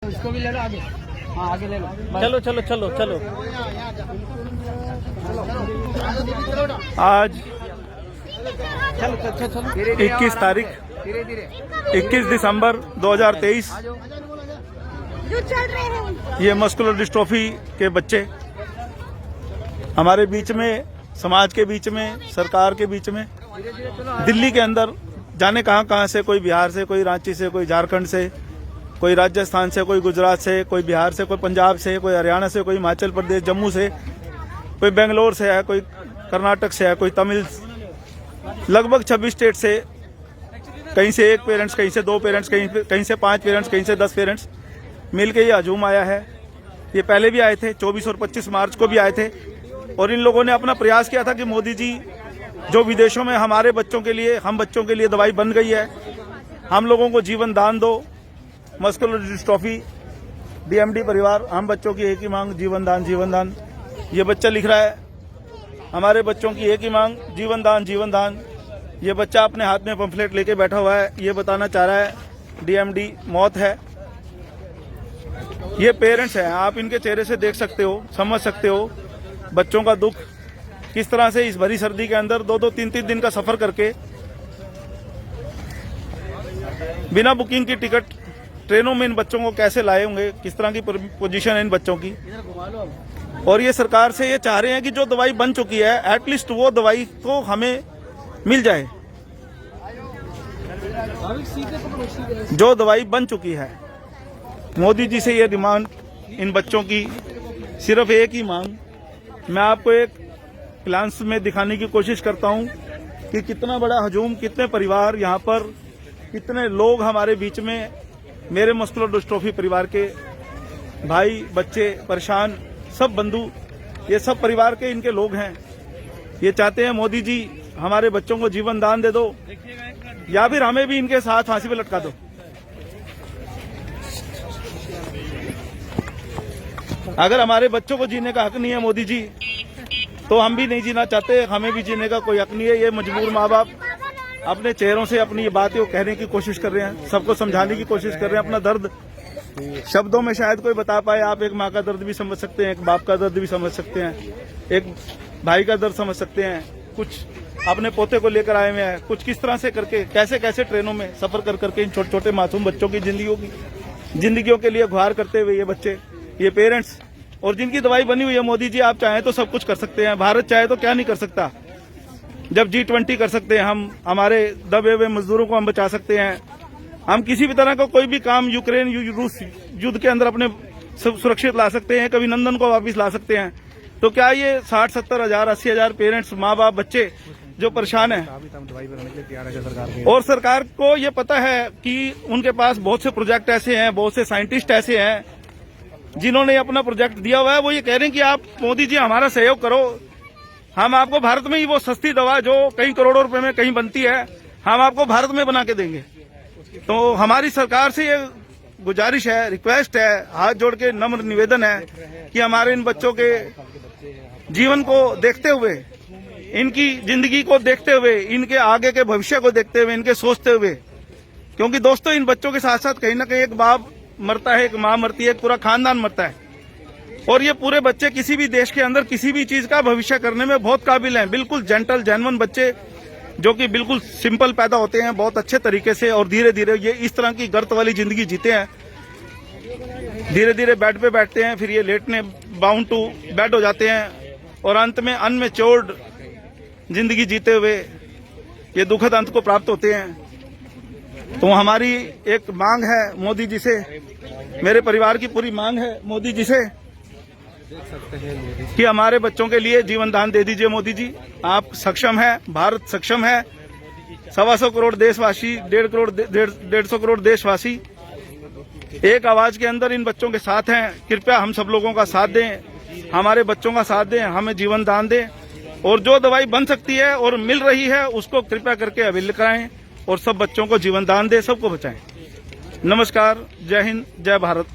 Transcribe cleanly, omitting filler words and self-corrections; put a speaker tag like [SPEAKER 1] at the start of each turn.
[SPEAKER 1] इसको भी ले लो आगे। हाँ आगे ले लो।
[SPEAKER 2] चलो चलो चलो चलो। आज 21 तारीख 21 दिसंबर 2023 ये मस्कुलर डिस्ट्रोफी के बच्चे हमारे बीच में, समाज के बीच में, सरकार के बीच में, दिल्ली के अंदर जाने कहां से, कोई बिहार से, कोई रांची से, कोई झारखंड से, कोई राजस्थान से, कोई गुजरात से, कोई बिहार से, कोई पंजाब से, कोई हरियाणा से, कोई हिमाचल प्रदेश जम्मू से, कोई बेंगलोर से है, कोई कर्नाटक से है, कोई तमिल, लगभग 26 स्टेट से, कहीं से 1 पेरेंट्स, कहीं से 2 पेरेंट्स, कहीं से 5 पेरेंट्स, कहीं से 10 पेरेंट्स मिलके ये हजूम आया है। ये पहले भी आए थे, 24 और 25 मार्च को भी आए थे और इन लोगों ने अपना प्रयास किया था कि मोदी जी जो विदेशों में हमारे बच्चों के लिए, हम बच्चों के लिए दवाई बन गई है, हम लोगों को जीवन दान दो। मस्कुलर डिस्ट्रोफी डीएमडी परिवार, हम बच्चों की एक ही मांग, जीवन दान, जीवन दान। ये बच्चा लिख रहा है, हमारे बच्चों की एक ही मांग, जीवन दान, जीवन दान। ये बच्चा अपने हाथ में पंफलेट लेके बैठा हुआ है, ये बताना चाह रहा है डीएमडी मौत है। ये पेरेंट्स हैं, आप इनके चेहरे से देख सकते हो, समझ सकते हो बच्चों का दुख, किस तरह से इस भरी सर्दी के अंदर 2-2, 3-3 दिन का सफर करके बिना बुकिंग की टिकट ट्रेनों में इन बच्चों को कैसे लाए होंगे, किस तरह की पोजीशन है इन बच्चों की। और ये सरकार से ये चाह रहे हैं कि जो दवाई बन चुकी है एटलीस्ट वो दवाई तो हमें मिल जाए, जो दवाई बन चुकी है। मोदी जी से ये डिमांड, इन बच्चों की सिर्फ एक ही मांग। मैं आपको एक ग्लांस में दिखाने की कोशिश करता हूं कि कितना बड़ा हजूम, कितने परिवार यहाँ पर, कितने लोग हमारे बीच में, मेरे मस्कुलर डिस्ट्रोफी परिवार के भाई, बच्चे, परेशान, सब बंधु, ये सब परिवार के इनके लोग हैं। ये चाहते हैं मोदी जी हमारे बच्चों को जीवन दान दे दो या फिर हमें भी इनके साथ फांसी पे लटका दो। अगर हमारे बच्चों को जीने का हक नहीं है मोदी जी, तो हम भी नहीं जीना चाहते, हमें भी जीने का कोई हक नहीं है। ये मजबूर माँ बाप अपने चेहरों से अपनी ये बातें कहने की कोशिश कर रहे हैं, सबको समझाने की कोशिश कर रहे हैं। अपना दर्द शब्दों में शायद कोई बता पाए, आप एक माँ का दर्द भी समझ सकते हैं, एक बाप का दर्द भी समझ सकते हैं, एक भाई का दर्द समझ सकते हैं। कुछ अपने पोते को लेकर आए हुए हैं, कुछ किस तरह से करके, कैसे कैसे ट्रेनों में सफर कर करके इन छोटे छोटे मासूम बच्चों की जिंदगियों के लिए गुहार करते हुए ये बच्चे, ये पेरेंट्स, और जिनकी दवाई बनी हुई है। मोदी जी आप चाहें तो सब कुछ कर सकते हैं, भारत चाहे तो क्या नहीं कर सकता। जब G20 कर सकते हैं हम, हमारे दबे हुए मजदूरों को हम बचा सकते हैं, हम किसी भी तरह का कोई भी काम यूक्रेन रूस युद्ध के अंदर अपने सुरक्षित ला सकते हैं, कभी नंदन को वापस ला सकते हैं। तो क्या ये 60-70 हजार 80 हजार पेरेंट्स, माँ बाप, बच्चे जो परेशान हैं, और सरकार को ये पता है कि उनके पास बहुत से प्रोजेक्ट ऐसे हैं, बहुत से साइंटिस्ट ऐसे हैं जिन्होंने अपना प्रोजेक्ट दिया हुआ है। वो ये कह रहे हैं कि आप मोदी जी हमारा सहयोग करो, हम आपको भारत में ही वो सस्ती दवा जो कई करोड़ों रुपए में कहीं बनती है, हम आपको भारत में बना के देंगे। तो हमारी सरकार से ये गुजारिश है, रिक्वेस्ट है, हाथ जोड़ के नम्र निवेदन है कि हमारे इन बच्चों के जीवन को देखते हुए, इनकी जिंदगी को देखते हुए, इनके आगे के भविष्य को देखते हुए, इनके सोचते हुए, क्योंकि दोस्तों इन बच्चों के साथ साथ कहीं ना कहीं एक बाप मरता है, एक माँ मरती है, एक पूरा खानदान मरता है। और ये पूरे बच्चे किसी भी देश के अंदर किसी भी चीज का भविष्य करने में बहुत काबिल हैं, बिल्कुल जेंटल जेन्युइन बच्चे जो कि बिल्कुल सिंपल पैदा होते हैं, बहुत अच्छे तरीके से, और धीरे धीरे ये इस तरह की गर्त वाली जिंदगी जीते हैं। धीरे धीरे बेड पे बैठते हैं, फिर ये लेटने बाउंड टू बेड हो जाते हैं, और अंत में अनमेच्योर्ड जिंदगी जीते हुए ये दुखद अंत को प्राप्त होते हैं। तो हमारी एक मांग है मोदी जी से, मेरे परिवार की पूरी मांग है मोदी जी से कि हमारे बच्चों के लिए जीवन दान दे दीजिए। मोदी जी आप सक्षम है, भारत सक्षम है, 125 करोड़ देशवासी, 150 करोड़ देशवासी एक आवाज के अंदर इन बच्चों के साथ हैं। कृपया हम सब लोगों का साथ दें, हमारे बच्चों का साथ दें, हमें जीवन दान दें, और जो दवाई बन सकती है और मिल रही है उसको कृपया करके अवेल कराएं, और सब बच्चों को जीवन दान दें, सबको बचाएं। नमस्कार, जय हिंद, जय भारत।